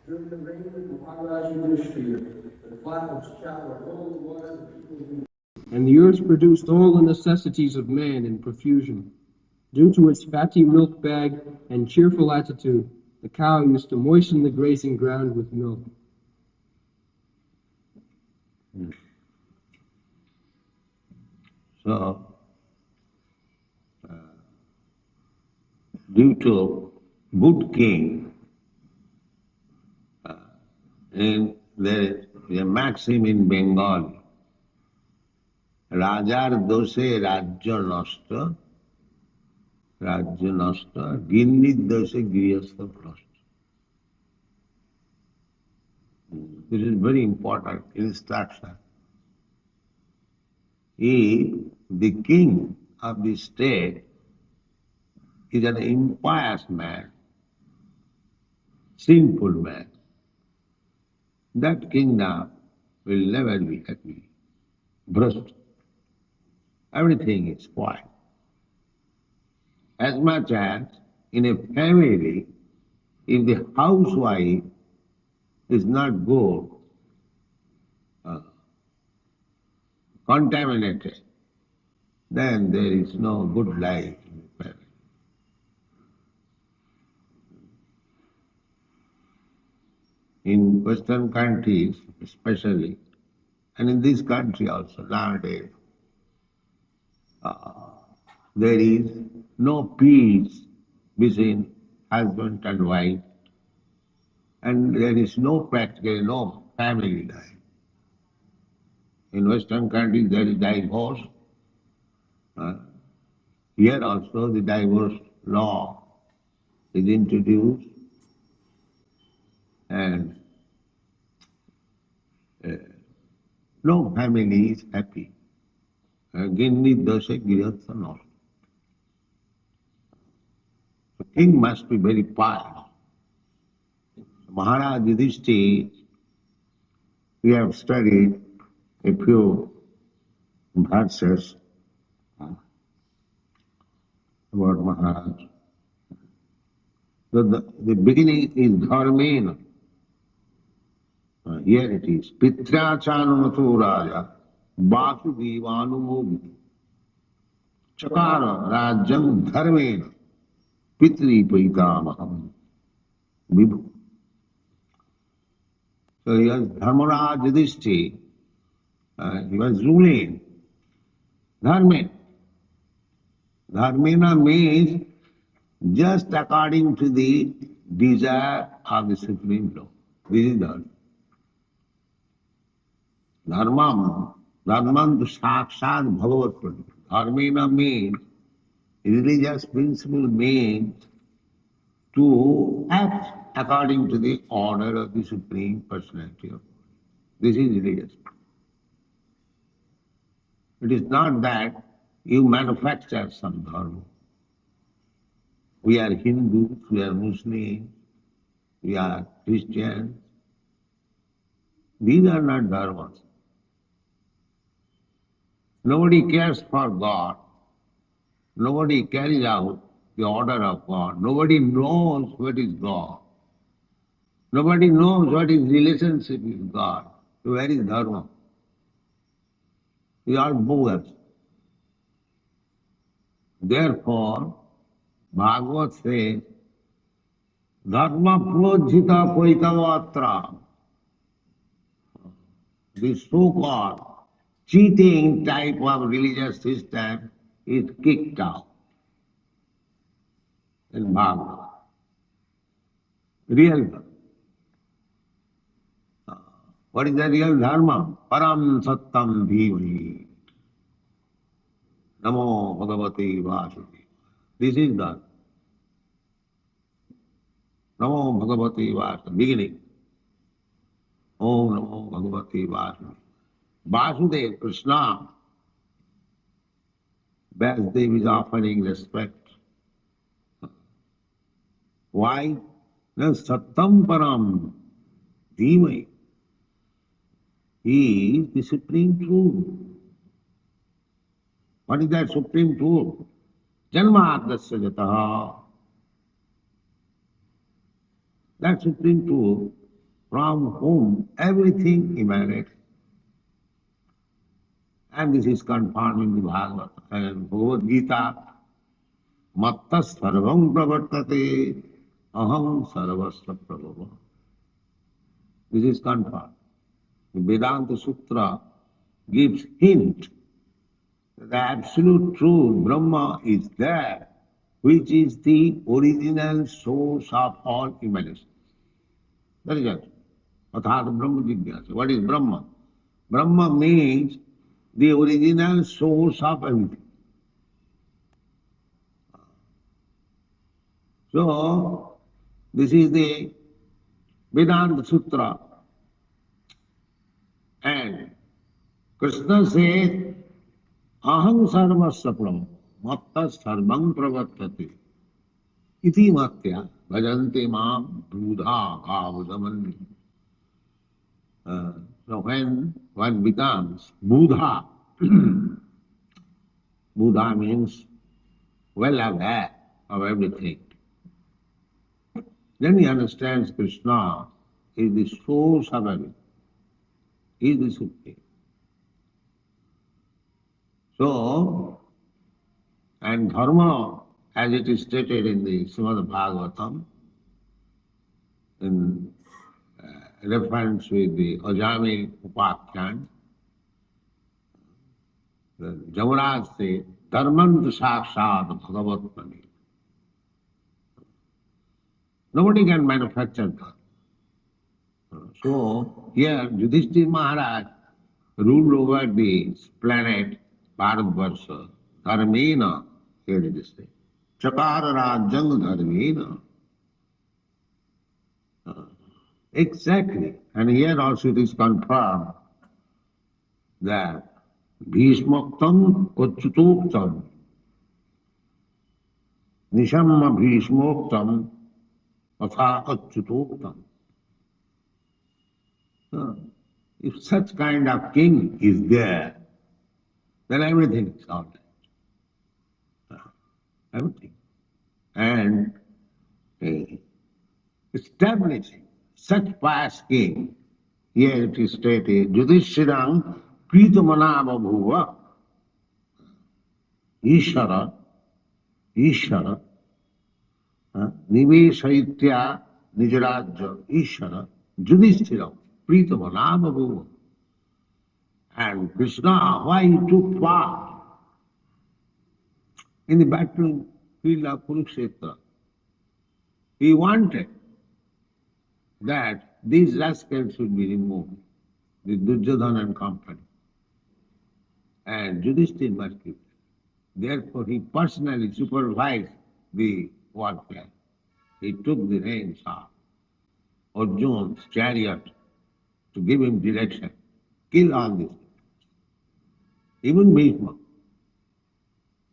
during the reign of Maharaj Yudhishthira, the clouds showered all the water the people needed. And the earth produced all the necessities of man in profusion. Due to its fatty milk bag and cheerful attitude, the cow used to moisten the grazing ground with milk. So, due to good king, and there is a maxim in Bengal, Rajar doshe rajya nashta, gindi doshe grihastha prashta. This is very important instruction. If the king of the state is an impious man, sinful man, that kingdom will never be happy. Brust. Everything is spoiled. As much as in a family, if the housewife is not good, contaminated, then there is no good life in the family. In Western countries especially, and in this country also nowadays, there is no peace between husband and wife, and there is practically no family life. In Western countries there is divorce. Here also the divorce law is introduced, and no family is happy. Gindi doshe grihastha nashta. The king must be very pious. Maharaj Yudhishthira, we have studied a few verses about Maharaj. So the beginning is dharmena. Here it is. Pitrachananato raja vasudevanumogiti chakara rajyam dharmena pitri paitamaham vibhu. So he was Dharmaraj Yudhishthira. He was ruling. Dharmena. Dharmena means just according to the desire of the Supreme Lord. This is Dharma. Dharmam to sakshat bhagavat pradipam. Dharmena means, religious principle means to act according to the order of the Supreme Personality of God. This is religious. It is not that you manufacture some dharma. We are Hindus, we are Muslims, we are Christians. These are not dharmas. Nobody cares for God. Nobody carries out the order of God. Nobody knows what is God. Nobody knows what is relationship with God. So where is dharma? We are bogus. Therefore, Bhagavat says, dharma projhita poitavatra. This so-called cheating type of religious system is kicked out in Bhagavad. Real dharma. What is the real dharma? Param sattam dhimahi. Namo Bhagavate Vasudevaya. This is dharma. Namo Bhagavate Vasudevaya. Beginning. Om Namo Bhagavate Vasudevaya. Vasudeva, Krishna. Vasudeva is offering respect. Why? No, Sattam Param Dhimai. He is the Supreme Truth. What is that Supreme Truth? Janmadasya jataha. that Supreme Truth from whom everything emanates. And this is confirmed in the Bhagavatam and Bhagavad Gita. Matta sarvam pravartate aham sarvasya prabhava. This is confirmed. The Vedanta Sutra gives hint that the absolute truth, Brahma, is there, which is the original source of all emanation. That is it. Athata Brahma Jigyasa. What is Brahma? Brahma means the original source of everything. So, this is the Vedanta Sutra. And Krishna says, Aham sarvasya prabhu, matta sarvam pravartate. Iti matya bhajante maam budha bhavadamanni. So when one becomes Buddha, Buddha means well aware of everything, then he understands Krishna is the source of everything. He is the Supreme. So, and dharma, as it is stated in the Srimad Bhagavatam, in reference with the Ajami Upakhyan, the Jamaraj says, Dharmantu sakshat bhagavatmani. Nobody can manufacture dharma. So, here Yudhishthira Maharaj ruled over this planet, Bharatvarsha, dharmena, here it is said. Chakara rajang dharmena. Exactly. And here also it is confirmed that Bhishmoktam Kocchutoktam Nishamma Bhishmoktam Atha Kocchutoktam. If such kind of king is there, then everything is all right. Everything. And establishing such pious king, here it is stated, Yudhishthirang Pritamanava Bhuva Ishara Niveshaitya Nijarajya Ishara Yudhishthirang Pritamanava Bhuva. And Krishna, why he took part in the battlefield of Kurukshetra? He wanted that these rascals should be removed, the Duryodhana and company. And Yudhishthira must keep it. Therefore, he personally supervised the warfare. He took the reins of Arjuna's chariot to give him direction. Kill all these. Even Bhishma,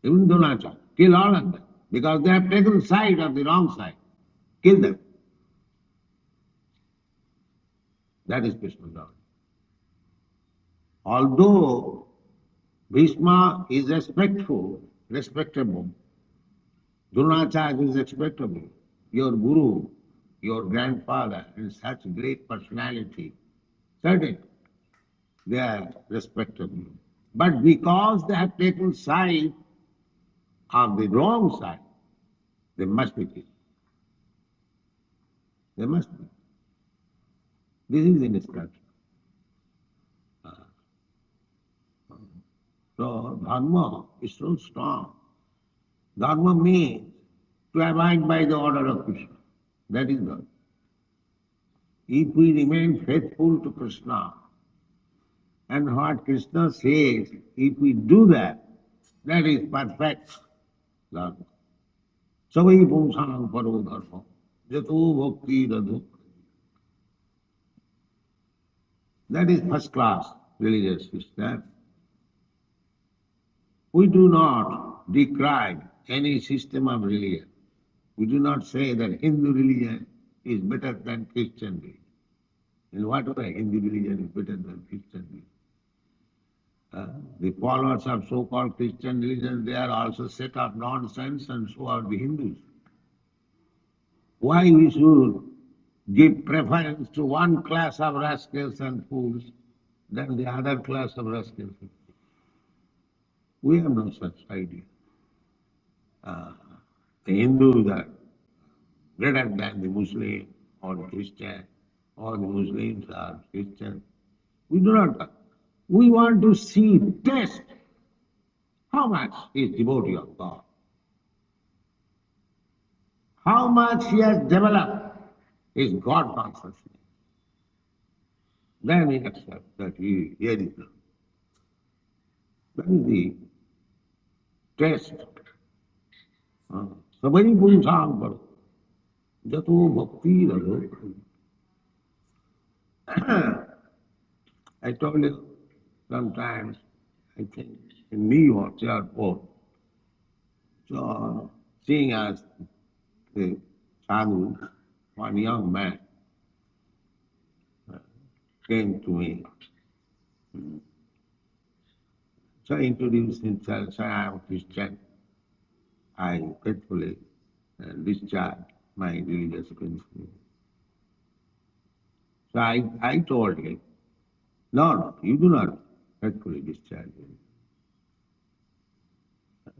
even Dronacharya, kill all of them, because they have taken side of the wrong side. Kill them. That is Krishna's order. Although Bhishma is respectable, Dronacharya is respectable, your guru, your grandfather, and such great personality, certainly they are respectable. But because they have taken side of the wrong side, they must be killed. They must be. This is an instruction. So dharma is so strong. Dharma means to abide by the order of Krishna. That is dharma. If we remain faithful to Krishna, and what Krishna says, if we do that, that is perfect dharma. Savai pumsang paro dharma, jato bhakti radho. That is first class religious system. We do not decry any system of religion. We do not say that Hindu religion is better than Christian religion. In what way Hindu religion is better than Christian religion? The followers of so-called Christian religion, they are also set of nonsense, and so are the Hindus. Why we should give preference to one class of rascals and fools than the other class of rascals and fools. We have no such idea. The Hindus are greater than the Muslim or the Christian, or the Muslims are Christian. We do not. We want to see, test how much he is devotee of God, how much he has developed his God consciousness. Then we accept that here is the. That is the test. Sabari punsang karo, jato bhakti rado. I told you sometimes, I think, in New York airport, so seeing as the sadhu, one young man came to me. So he introduced himself, said, I am a Christian. I faithfully discharge my religious principles. So I told him, no, you do not faithfully discharge it.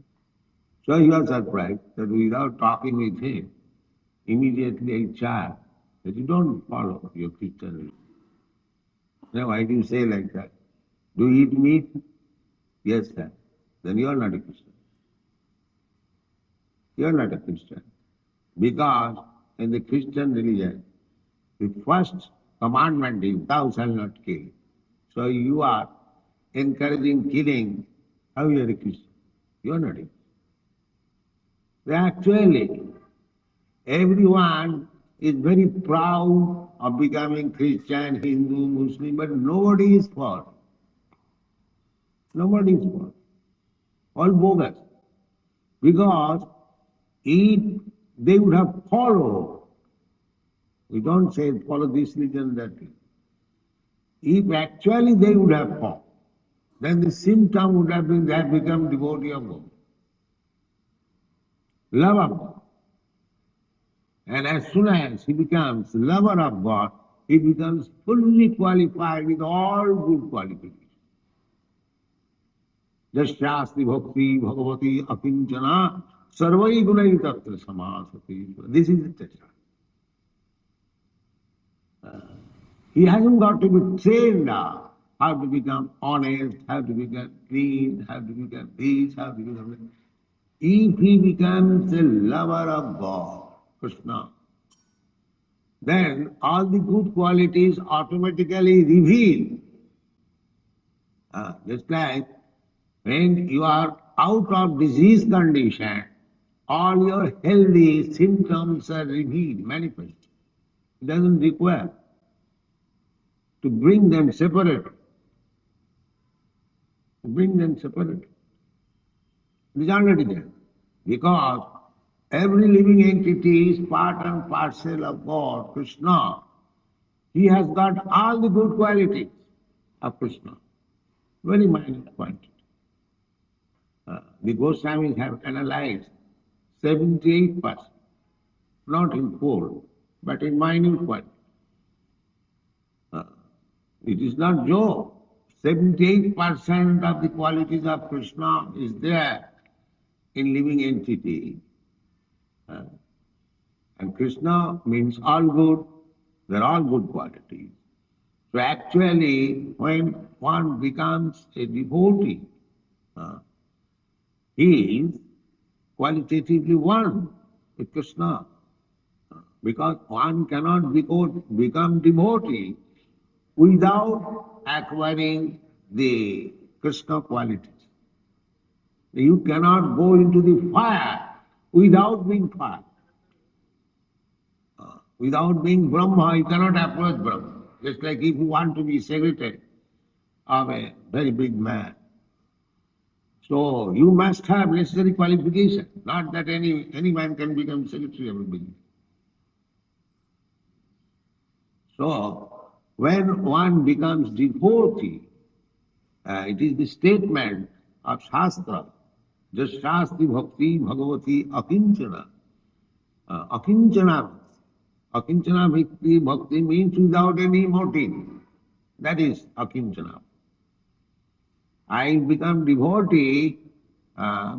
So he was surprised that without talking with him, immediately I charged that you don't follow your Christian religion. Now why do you say like that? Do you eat meat? Yes, sir. Then you are not a Christian. You are not a Christian. Because in the Christian religion, the first commandment is, thou shalt not kill. So you are encouraging killing. How you are a Christian? You are not a Christian. Actually, everyone is very proud of becoming Christian, Hindu, Muslim, but nobody is for. Nobody is for. All bogus. Because if they would have followed, we don't say follow this religion, that religion. If actually they would have followed, then the symptom would have been they have become devotee of God. Love of God. And as soon as he becomes lover of God, he becomes fully qualified with all good qualifications. Jasyasti bhakti bhagavati akinchana sarvai gunai tatra samasati. This is the test. He hasn't got to be trained now how to become honest, how to become clean, how to become this, how to become that. If he becomes a lover of God, Krishna, then all the good qualities automatically reveal. Just like when you are out of disease condition, all your healthy symptoms are revealed, manifest. It doesn't require to bring them separate. To bring them separate. It is already there. Because every living entity is part and parcel of God, Krishna. He has got all the good qualities of Krishna. Very minute quantity. The Goswamis have analyzed 78%, not in full, but in minute quantity. It is not joke. 78% of the qualities of Krishna is there in living entity. And Krishna means all good, they are all good qualities. So actually, when one becomes a devotee, he is qualitatively one with Krishna. Because one cannot become devotee without acquiring the Krishna qualities. You cannot go into the fire without being fire. Without being Brahma, you cannot approach Brahma. Just like if you want to be secretary of a very big man. So you must have necessary qualification, not that any man can become secretary of a big man. So when one becomes devotee, it is the statement of Shastra, Jasyasti bhakti bhagavati akinchana. Akinchana. Akinchana bhakti, bhakti means without any motive. That is akinchana. I become devotee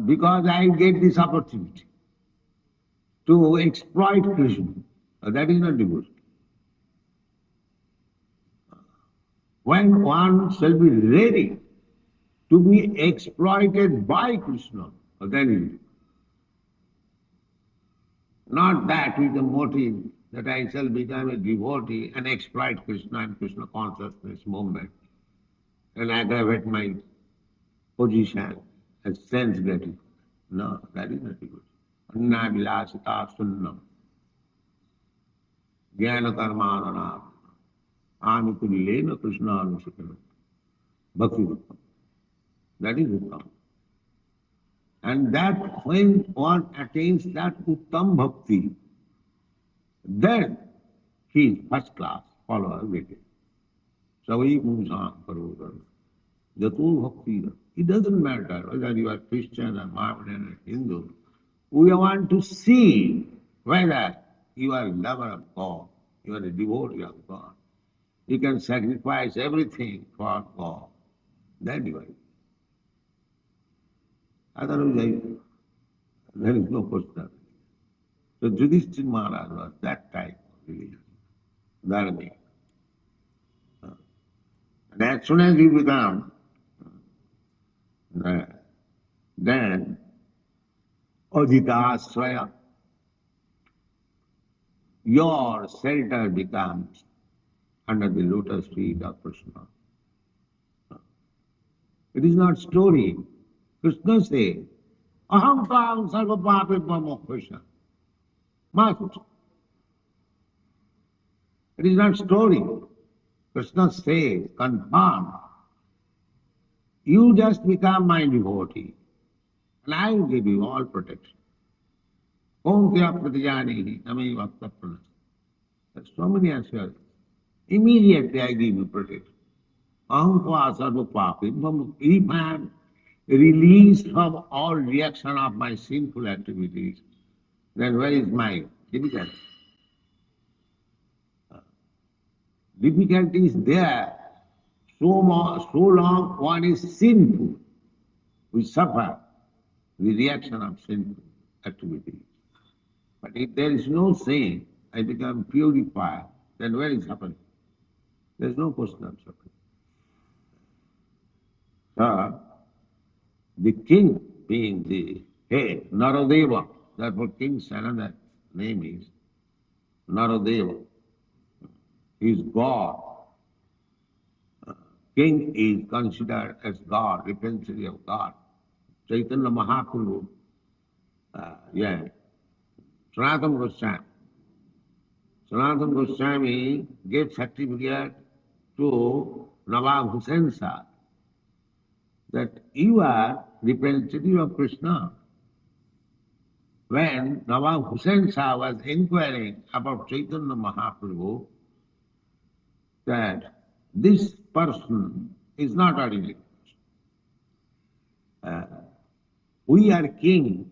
because I get this opportunity to exploit Krishna. That is not devotion. When one shall be ready to be exploited by Krishna, then it is. Not that with the motive that I shall become a devotee and exploit Krishna and Krishna consciousness movement and aggravate my position as sense gratification. No, that is not devotion. Anna vilasita sunnam, jnana karmadana, amikullena Krishna anushikana, bhakti uttam. That is uttam. And that when one attains that uttam bhakti, then he is first class follower waiting. Savai punsam parodana. Jato bhakti. It doesn't matter whether you are Christian or Mohammedan or Hindu. We want to see whether you are a lover of God, you are a devotee of God. You can sacrifice everything for God. Then you are. Otherwise, there is no question. So Yudhishthira Maharaj was that type of religion, dharmic. And as soon as you become, then Ajita your shelter becomes under the lotus feet of Krishna. It is not story. Krishna says, Aham tvam sarva papibham Krishna. Must. It is not story. Krishna says, confirm. You just become my devotee, and I will give you all protection. Om tya pratijanihi nami vakta pranas. There's so many assurances. Immediately I give you protection. Aham tva sarva papibham. If I am released from all reaction of my sinful activities, then where is my difficulty? Difficulty is there. So long one is sinful, we suffer the reaction of sinful activities. But if there is no sin, I become purified, then where is suffering? There is no question of suffering. So, the king being the head, Naradeva, therefore king's another name is Naradeva. He is God. King is considered as God, representative of God. Chaitanya Mahaprabhu, Sanatana Goswami. Sanatana Goswami gave certificate to Nawab Hussain Shah that you are representative of Krishna. When Nawab Hussain Shah was inquiring about Chaitanya Mahaprabhu, that this person is not ordinary. We are kings.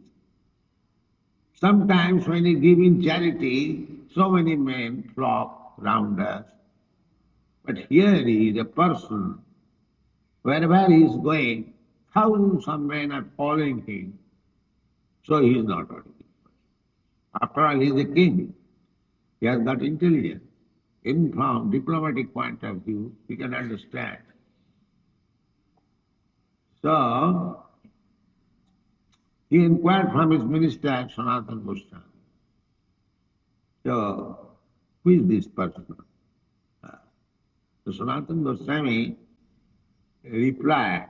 Sometimes when we give in charity, so many men flock round us. But here he is a person, wherever he is going, thousands of men are following him. So he is not ordinary. After all, he is a king. He has got intelligence. Even from diplomatic point of view, we can understand. So, he inquired from his minister, Sanatana Goswami. So, who is this person? So Sanatana Goswami replied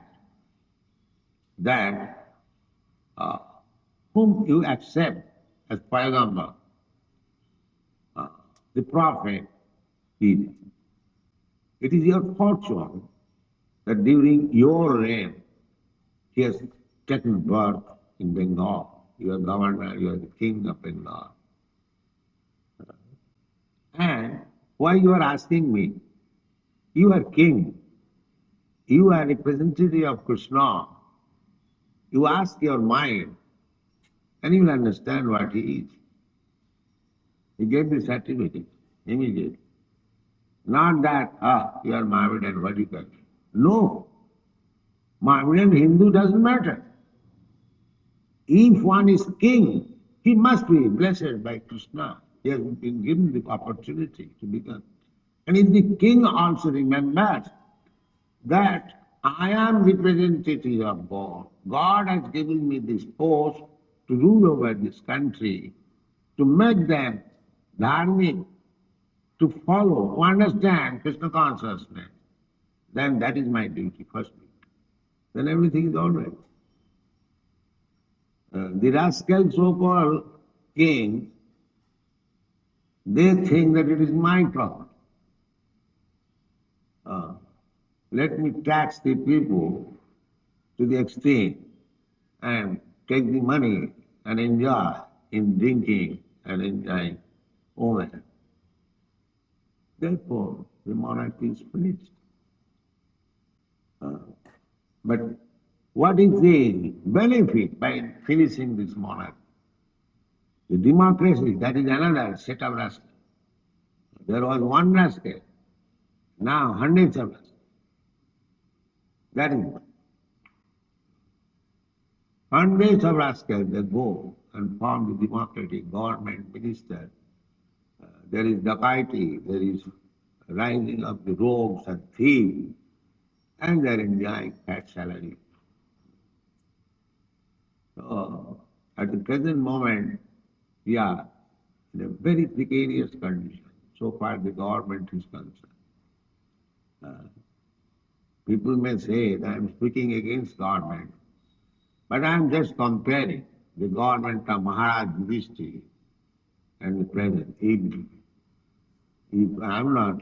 that whom you accept as Paygambara, the prophet, it is your fortune that during your reign he has taken birth in Bengal. You are governor, you are the king of Bengal. And why you are asking me? You are king. You are representative of Krishna. You ask your mind and you will understand what he is. He gave the certificate immediately. Not that, you are Mohammedan, what you can. No. Mohammedan Hindu doesn't matter. If one is king, he must be blessed by Krishna. He has been given the opportunity to become. And if the king also remembers that I am representative of God, God has given me this post to rule over this country, to make them dharmic, to follow, to understand Krishna consciousness, then that is my duty, first duty. Then everything is all right. The rascal so-called king, they think that it is my property. Let me tax the people to the extent and take the money and enjoy in drinking and enjoying women. Therefore, the monarchy is finished. But what is the benefit by finishing this monarchy? The democracy, that is another set of rascals. There was one rascal, now hundreds of rascals. That is one. Hundreds of rascals, they go and form the democratic government, minister. There is dacoity, there is rising of the rogues and thieves, and they are enjoying fat salary. So, at the present moment, we are in a very precarious condition, so far the government is concerned. People may say that I am speaking against government, but I am just comparing the government of Maharaj Yudhishthira and the present. If I am not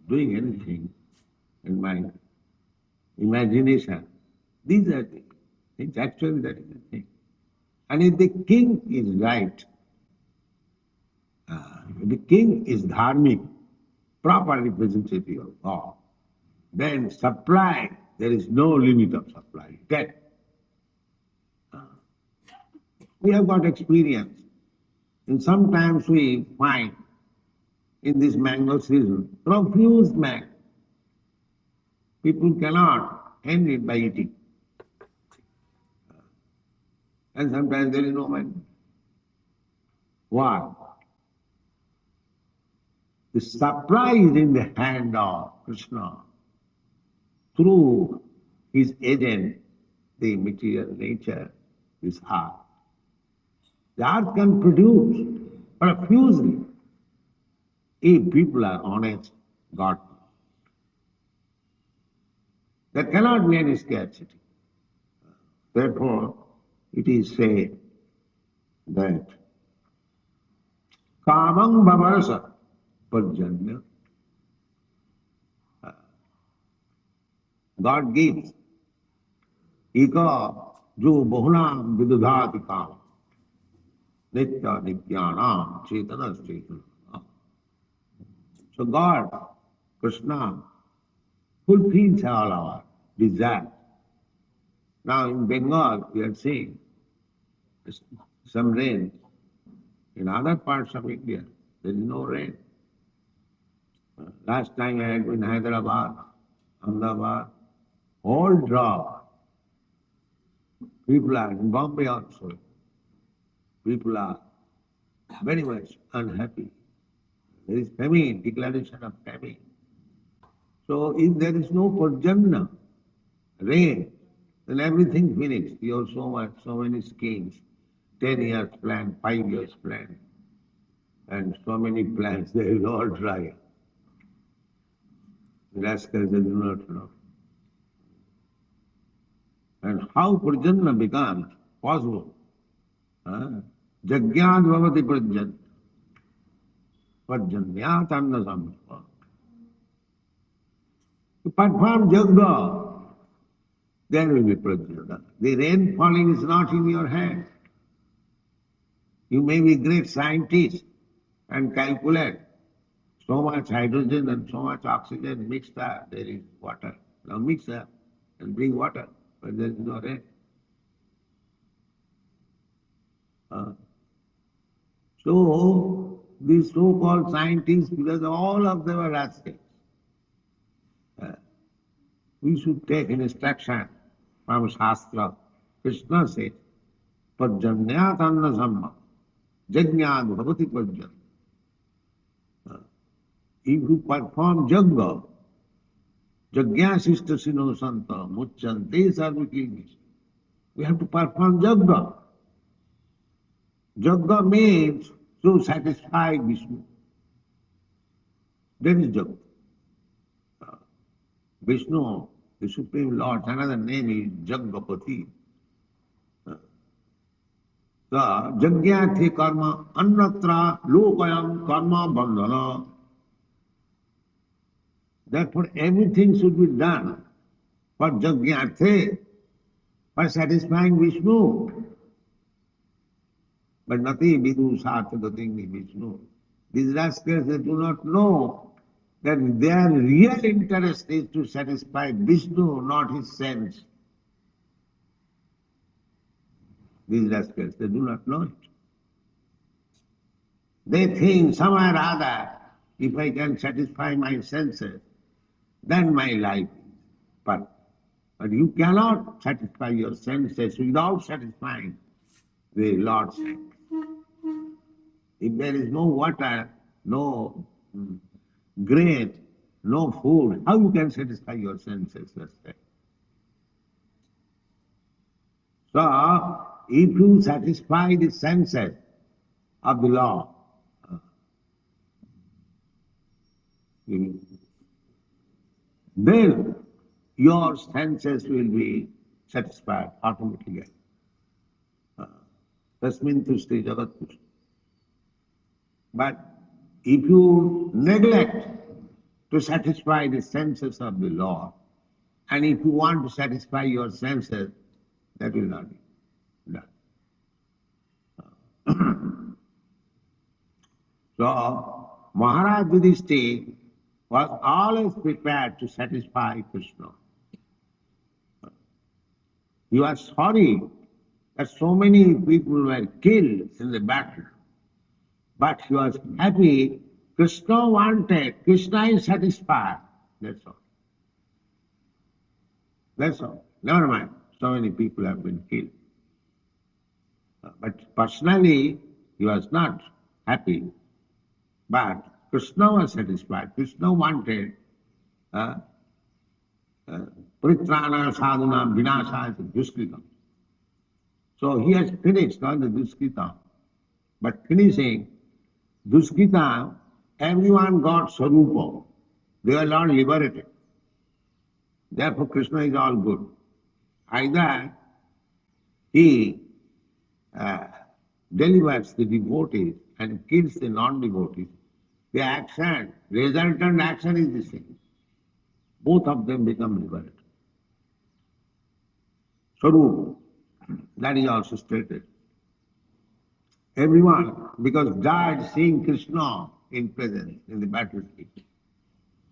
doing anything in my imagination, these are the things. Actually, that is the thing. And if the king is right, if the king is dharmic, proper representative of God, then supply, there is no limit of supply. That we have got experience. And sometimes we find in this mango season, profuse mango. People cannot end it by eating. And sometimes there is no mango. Why? The supply is in the hand of Krishna through his agent, the material nature, this earth. The earth can produce profusely if people are honest, God. There cannot be any scarcity. Therefore, it is said that kamang bhavarasa parjanya. God gives. Ika jo bahunam vidudhati kam. Nitya nityanam chetana chetana. So God, Krishna, fulfills all our desires. Now in Bengal we are seeing some rain. In other parts of India there is no rain. Last time I had been in Hyderabad, Ahmedabad, all dry. People are in Bombay also. People are very much unhappy. There is famine, declaration of famine. So if there is no parjanya, rain, then everything finished. You have so many schemes, 10 years plan, 5 years plan, and so many plans, they will all dry. The rascals, they do not know. And how parjanya becomes possible? Jagyad bhavati parjanya. Parjanyat anna samyapa. To perform yajna, there will be parjanya. The rain falling is not in your hand. You may be great scientist and calculate so much hydrogen and so much oxygen mixed up, there is water. Now mix up and bring water, but there is no rain. So, these so-called scientists, because all of them are rascals. We should take an instruction from Shastra. Krishna says, Pajanyat anna samma, jajñād bhavati pajyan. If you perform jagga, jagya sino santa, mucchante sarvikilvis. We have to perform jagga. Jagga means to satisfy Vishnu. That is jagga. Vishnu, the Supreme Lord, another name is Jaggapati. So, Jagyathe karma, annatra lokayam karma bandhana. Therefore, everything should be done for Jagyathe, for satisfying Vishnu. But nothing vidu sarthagating Vishnu. These rascals, they do not know that their real interest is to satisfy Vishnu, not his sense. These rascals, they do not know it. They think somewhere or other, if I can satisfy my senses, then my life is perfect. But you cannot satisfy your senses without satisfying the Lordship. If there is no water, no grain, no food, how you can satisfy your senses? So, if you satisfy the senses of the Lord, then your senses will be satisfied automatically. Tasmin tushti jagat tushti. But if you neglect to satisfy the senses of the Lord, and if you want to satisfy your senses, that will not be done. So, Maharaj Yudhishthira was always prepared to satisfy Krishna. He was sorry that so many people were killed in the battle, but he was happy. Krishna wanted, Krishna is satisfied. That's all. That's all. Never mind, so many people have been killed. But personally, he was not happy. But Krishna was satisfied. Krishna wanted Paritrana sadhuna vinasaya duskritam. So he has finished all the duskritam. But finishing duskritam, everyone got sarupa. They are not liberated. Therefore Krishna is all good. Either he delivers the devotees and kills the non-devotees. The action, resultant action is the same. Both of them become liberated. Sarupa, that is also stated. Everyone, because died seeing Krishna in presence, in the battlefield.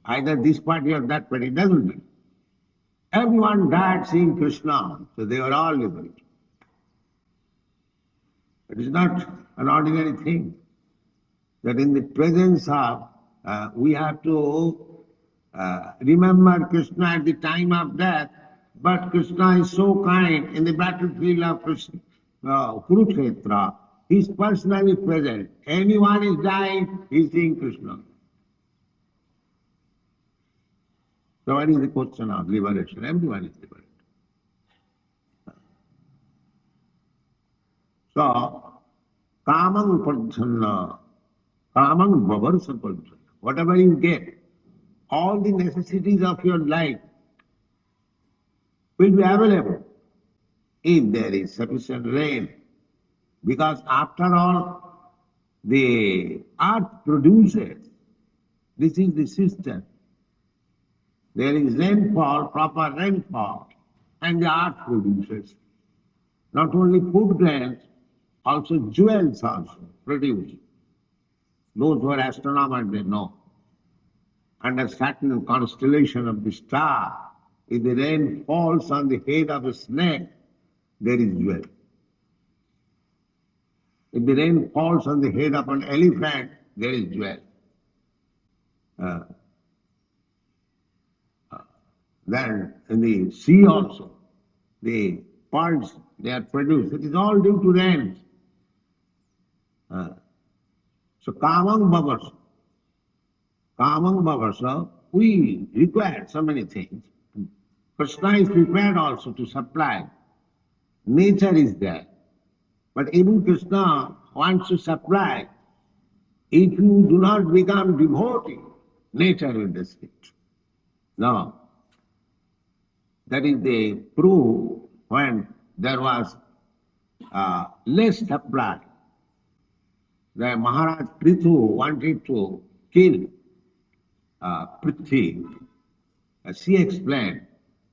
Either this party or that party, it doesn't matter. Everyone died seeing Krishna, so they were all liberated. It is not an ordinary thing that in the presence of, we have to remember Krishna at the time of death, but Krishna is so kind in the battlefield of Kurukshetra. He is personally present. Anyone is dying, he is seeing Krishna. So what is the question of liberation? Everyone is liberated. So, kamang pradhanna, kamang vavarsa pradhanna. Whatever you get, all the necessities of your life will be available if there is sufficient rain. Because after all, the earth produces. This is the system. There is rainfall, proper rainfall, and the earth produces. Not only food grains, also jewels also produce. Those who are astronomers, they know. Under certain constellation of the star, if the rain falls on the head of a snake, there is jewel. If the rain falls on the head of an elephant, there is jewel. Then in the sea also, the pearls they are produced. It is all due to rain. So kamang bhavasa, we require so many things. Krishna is prepared also to supply. Nature is there. But even Krishna wants to supply. If you do not become devotee, nature will destroy it. No. That is the proof when there was less supply. The Maharaj Prithu wanted to kill Prithvi. She explained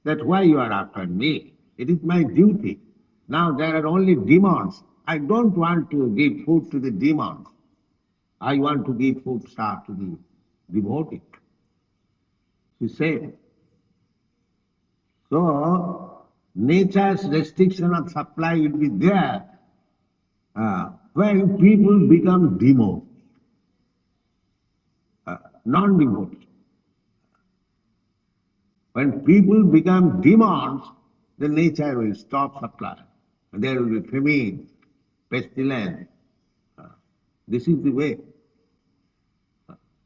that why you are after me? It is my duty. Now there are only demons. I don't want to give food to the demons. I want to give food to the devotee. She said. So, nature's restriction of supply will be there when people become demons, non-devotees. When people become demons, the nature will stop supply. And there will be famine, pestilence. This is the way.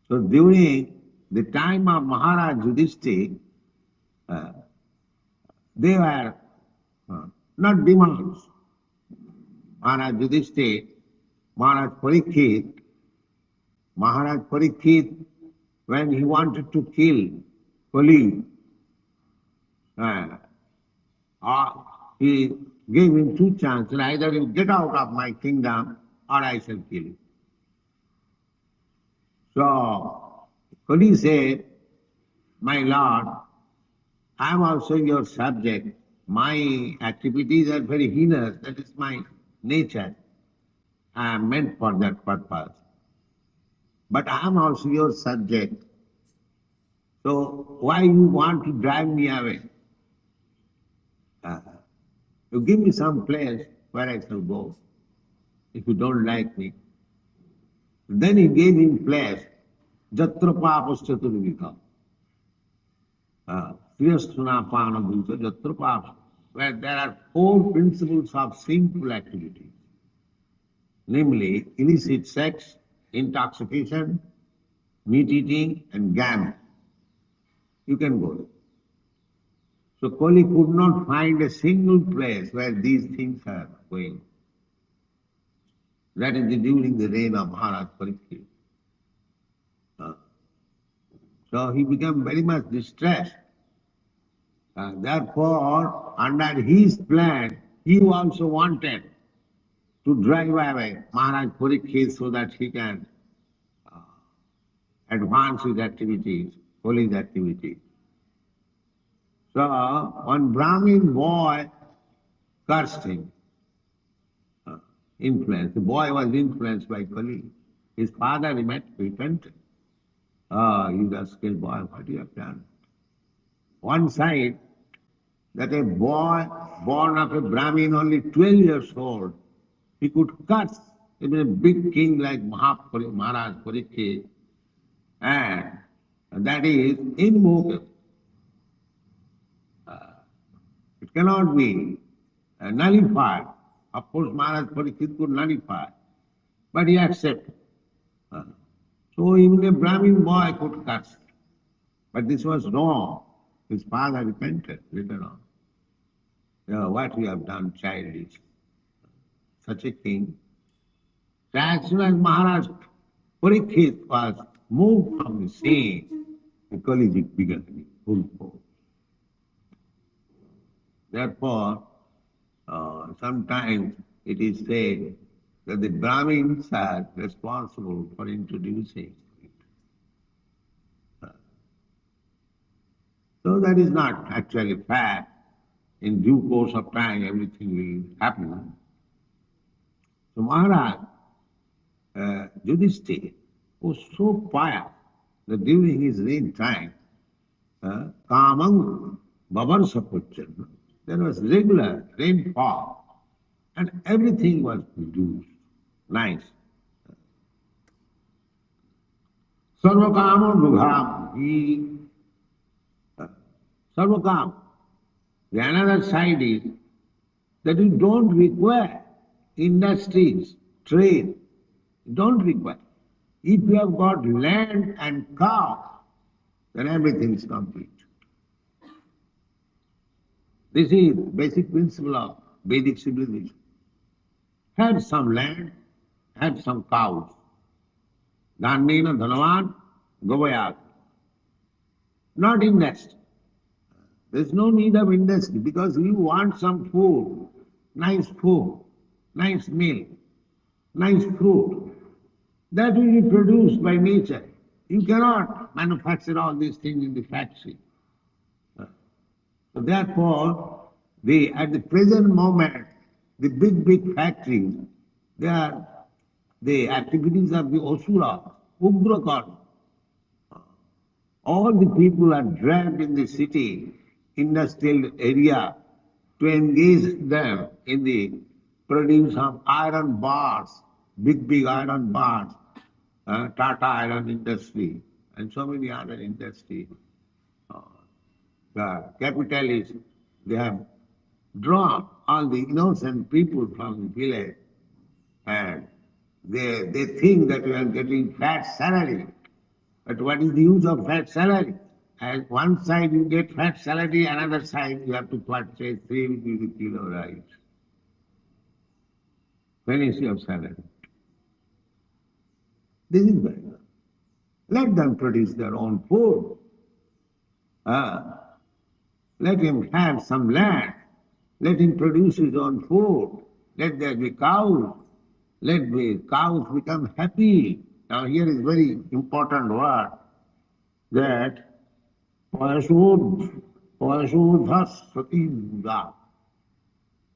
So during the time of Maharaj Yudhishthira, they were not demons. Maharaj Yudhishthira, Maharaj Parikshit, when he wanted to kill Kali, he gave him two chances, either you get out of my kingdom or I shall kill you. So Kali said, my Lord, I am also your subject. My activities are very heinous. That is my nature. I am meant for that purpose. But I am also your subject. So why you want to drive me away? You give me some place where I shall go, if you don't like me. Then he gave him place, Jatra Papas Chaturvika. Where there are four principles of sinful activity, namely illicit sex, intoxication, meat eating, and gambling. You can go there. So Kali could not find a single place where these things are going. That is during the reign of Maharaj Parikshit. So he became very much distressed. Therefore, under his plan, he also wanted to drive away Maharaj Parikshit so that he can advance his activities, Kali's activities. So, one Brahmin boy cursed him. The boy was influenced by Kali. His father repented. You rascal boy, what you have done? One side, that a boy born of a Brahmin only 12 years old, he could curse even a big king like Maharaj Parikshit, and that is immovable. It cannot be nullified. Of course, Maharaj Parikshit could nullify, but he accepted. So even a Brahmin boy could curse. But this was wrong. His father repented later on. What we have done, childish. Such a king. So as soon as Maharaj Parikshit was moved from the scene, the Kali began full force. Therefore, sometimes it is said that the Brahmins are responsible for introducing it. So that is not actually fact. In due course of time, everything will happen. So Maharaj Yudhishthira was so pious that during his reign time, Kamang Babarsapachan, there was regular rainfall and everything was produced. Nice. Sarvakama Rubham. Sarvakam. The another side is that you don't require industries, trade. You don't require. If you have got land and cow, then everything is complete. This is basic principle of Vedic civilization. Have some land, have some cows. Dhanena dhanavan govayat. Not industry. There's no need of industry because you want some food, nice meal, nice fruit. That will be produced by nature. You cannot manufacture all these things in the factory. So therefore, at the present moment, the big factories, they are the activities of the Asura, Ugra karma. All the people are dragged in the city, industrial area, to engage them in the produce of iron bars, big iron bars, Tata Iron Industry, and so many other industries. The capitalists, they have drawn all the innocent people from the village, and they think that we are getting fat salary. But what is the use of fat salary? At one side you get fat salary, another side you have to purchase 3 rupees a kilo rice. Finish your salary. This is very good. Let them produce their own food. Let him have some land. Let him produce his own food. Let there be cows. Let the cows become happy. Now here is very important word that Pashudhasvati Buddha.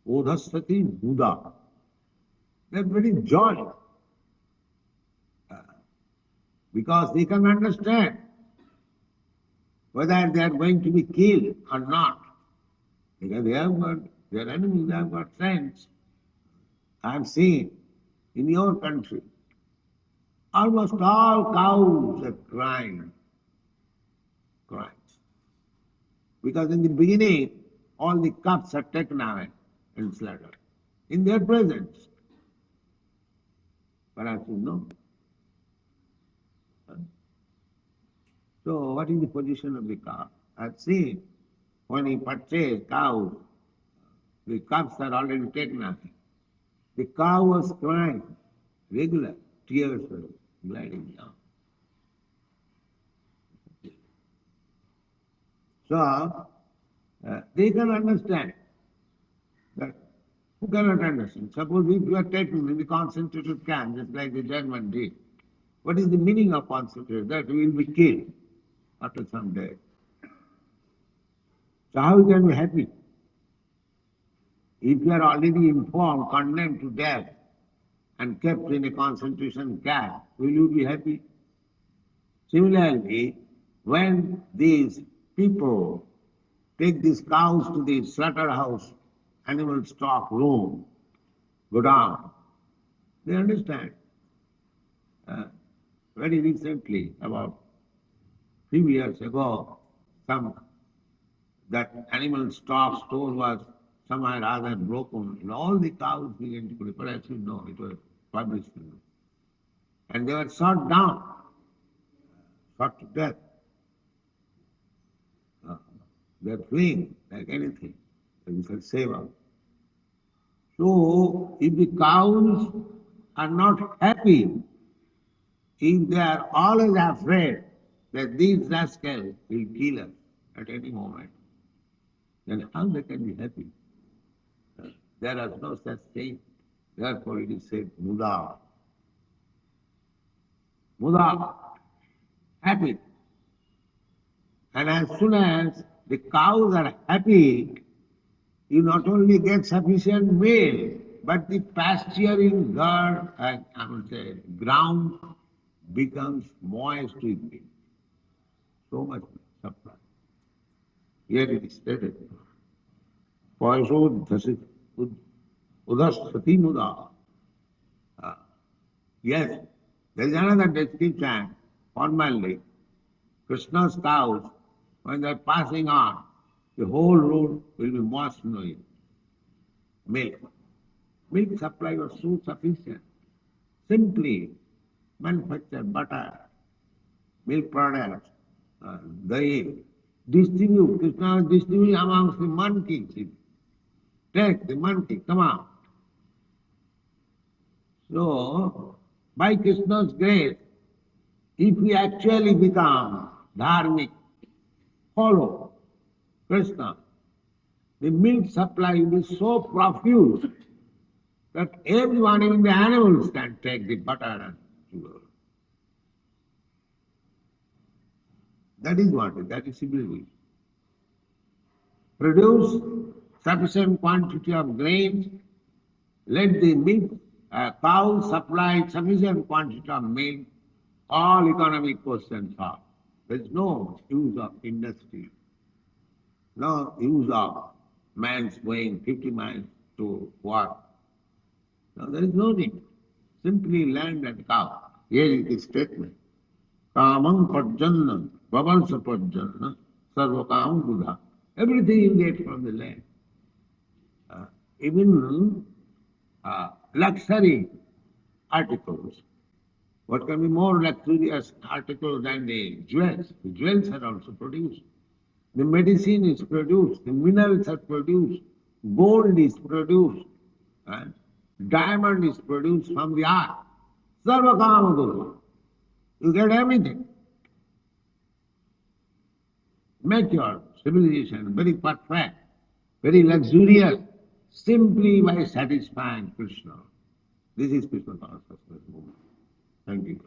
Udhasvati Buddha. They are very joy. Because they can understand whether they are going to be killed or not. Because they have got their enemies, they have got friends. I have seen in your country, almost all cows are crying. Because in the beginning, all the cubs are taken away and slaughtered in their presence. Perhaps you know. So what is the position of the cow? I've seen when he purchased cows, the cubs are already taken away. The cow was crying, regular tears were gliding down. So they can understand that. Who cannot understand? Suppose if you are taken in the concentrated camp, just like the German did, what is the meaning of concentration? That we will be killed after some days. So how can we be happy? If you are already informed, condemned to death, and kept in a concentration camp, will you be happy? Similarly, when these people take these cows to the slaughterhouse, animal stock room, go down, they understand. Very recently, about few years ago, that animal stock store was somehow rather broken, and all the cows began to cry. Perhaps you know, it was published. And they were shot down, shot to death. They are fleeing like anything. They said, save us. So, if the cows are not happy, if they are always afraid that these rascals will kill us at any moment, then how they can be happy? There is no such thing. Therefore it is said, Muda. Muda, happy. And as soon as the cows are happy, you not only get sufficient milk, but the pasturing ground becomes moist with milk. So much supply. Here it is stated. Udhasvati Muda. Yes, there is another description. formerly, Krishna's cows, when they're passing on, the whole road will be moist knowing. Milk. Milk supply was so sufficient. Simply manufacture butter, milk products, dahi, distribute. Krishna was distributing amongst the monkeys. Take the monkey, come on. So, by Krishna's grace, if we actually become dharmic, follow Krishna, the milk supply will be so profuse that everyone, even the animals, can take the butter and sugar. That is what is, that is civilization. Produce sufficient quantity of grain, let the milk cows supply sufficient quantity of milk, all economic questions solved. There is no use of industry, no use of man's going 50 miles to work. No, there is no need. Simply land and cow. Here is the statement. Kamam pajjanna, vavansa pajjanna, sarvakam buddha. Everything you get from the land. Even luxury articles. What can be more luxurious article than the jewels? The jewels are also produced. The medicine is produced, the minerals are produced, gold is produced, and diamond is produced from the earth. Sarvakama Guru. You get everything. Make your civilization very perfect, very luxurious, simply by satisfying Krishna. This is Krishna consciousness movement. Thank you.